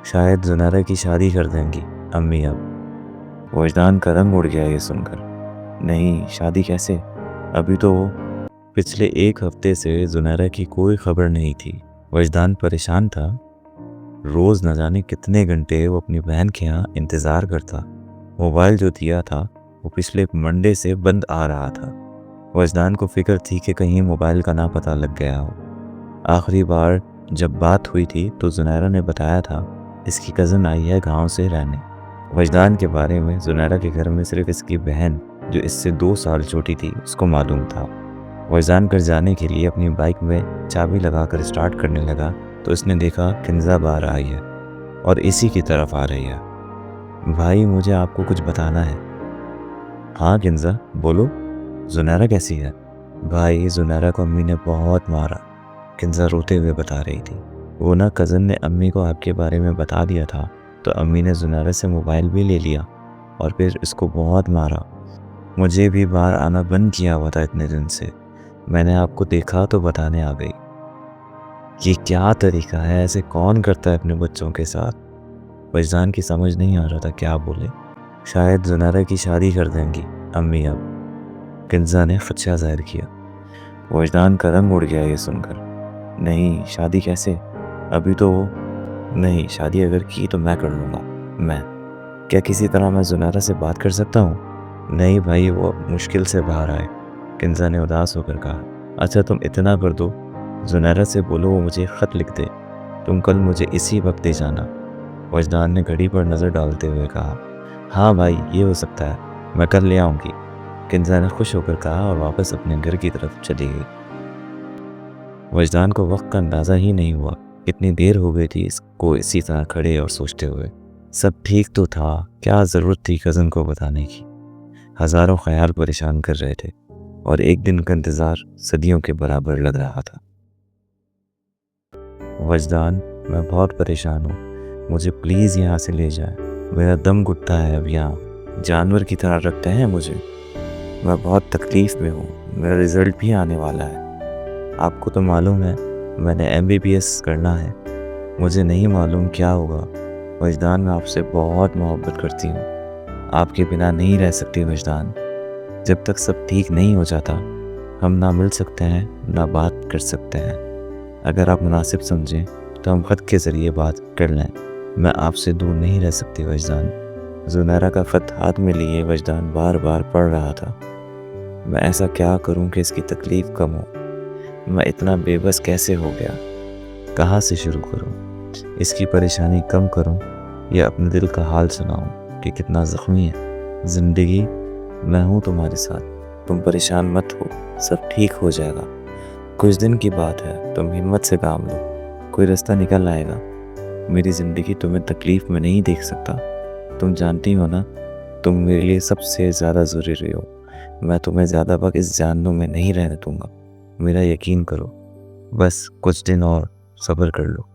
शायद ज़ुनैरा की शादी कर देंगी अम्मी अब। वजदान का रंग उड़ गया ये सुनकर। नहीं, शादी कैसे? अभी तो पिछले एक हफ्ते से ज़ुनैरा की कोई खबर नहीं थी। वजदान परेशान था। रोज़ न जाने कितने घंटे वो अपनी बहन के यहाँ इंतज़ार करता। मोबाइल जो दिया था वो पिछले मंडे से बंद आ रहा था। वजदान को फिक्र थी कि कहीं मोबाइल का ना पता लग गया हो। आखिरी बार जब बात हुई थी तो ज़ुनैरा ने बताया था इसकी कज़न आई है गांव से रहने। वजदान के बारे में ज़ुनैरा के घर में सिर्फ इसकी बहन जो इससे 2 साल छोटी थी उसको मालूम था। वजदान घर जाने के लिए अपनी बाइक में चाबी लगाकर स्टार्ट करने लगा तो इसने देखा किंज़ा बाहर आई है और इसी की तरफ आ रही है। भाई, मुझे आपको कुछ बताना है। हाँ किंज़ा, बोलो। ज़ुनैरा कैसी है? भाई, ज़ुनैरा को अम्मी ने बहुत मारा, किंज़ा रोते हुए बता रही थी। वो ना कज़न ने अम्मी को आपके बारे में बता दिया था तो अम्मी ने ज़ुनैरा से मोबाइल भी ले लिया और फिर इसको बहुत मारा। मुझे भी बाहर आना बंद किया हुआ था इतने दिन से। मैंने आपको देखा तो बताने आ गई। ये क्या तरीका है? ऐसे कौन करता है अपने बच्चों के साथ? वजदान की समझ नहीं आ रहा था क्या बोले। शायद ज़ुनैरा की शादी कर देंगी अम्मी अब, किंज़ा ने खदशा ज़ाहिर किया। वजदान का रंग उड़ गया ये सुनकर। नहीं, शादी कैसे? अभी तो नहीं, शादी अगर की तो मैं कर लूँगा। मैं क्या किसी तरह मैं ज़ुनैरा से बात कर सकता हूँ? नहीं भाई, वो मुश्किल से बाहर आए, किंज़ा ने उदास होकर कहा। अच्छा, तुम इतना कर दो, ज़ुनैरा से बोलो वो मुझे ख़त लिख दे। तुम कल मुझे इसी वक्त दे जाना। वजदान ने घड़ी पर नज़र डालते हुए कहा। हाँ भाई, ये हो सकता है, मैं कल ले आऊँगी, किंज़ा ने खुश होकर कहा और वापस अपने घर की तरफ चली गई। वजदान को वक्त का अंदाज़ा ही नहीं हुआ। कितनी देर हो गई थी इसको इसी तरह खड़े और सोचते हुए। सब ठीक तो था, क्या ज़रूरत थी कज़न को बताने की? हज़ारों ख्याल परेशान कर रहे थे और एक दिन का इंतज़ार सदियों के बराबर लग रहा था। वजदान, मैं बहुत परेशान हूँ, मुझे प्लीज़ यहाँ से ले जाए। मेरा दम घुटता है अब यहाँ, जानवर की तरह रखते हैं मुझे। मैं बहुत तकलीफ़ में हूँ, मेरा रिज़ल्ट भी आने वाला है। आपको तो मालूम है मैंने MBBS करना है। मुझे नहीं मालूम क्या होगा। वजदान, मैं आपसे बहुत मोहब्बत करती हूँ, आपके बिना नहीं रह सकती वजदान। जब तक सब ठीक नहीं हो जाता हम ना मिल सकते हैं ना बात कर सकते हैं। अगर आप मुनासिब समझें तो हम ख़त के ज़रिए बात कर लें। मैं आपसे दूर नहीं रह सकती वजदान। ज़ुनैरा का ख़त हाथ में लिए वजदान बार बार पढ़ रहा था। मैं ऐसा क्या करूं कि इसकी तकलीफ़ कम हो? मैं इतना बेबस कैसे हो गया? कहाँ से शुरू करूं? इसकी परेशानी कम करूं या अपने दिल का हाल सुनाऊं कि कितना ज़ख्मी है? ज़िंदगी, मैं हूं तुम्हारे साथ, तुम परेशान मत हो, सब ठीक हो जाएगा। कुछ दिन की बात है, तुम हिम्मत से काम लो, कोई रास्ता निकल आएगा। मेरी ज़िंदगी तुम्हें तकलीफ़ में नहीं देख सकता। तुम जानती हो ना, तुम मेरे लिए सबसे ज़्यादा ज़रूरी हो। मैं तुम्हें ज़्यादा वक्त इस जहन्नुम में नहीं रहने दूँगा। मेरा यकीन करो, बस कुछ दिन और सब्र कर लो।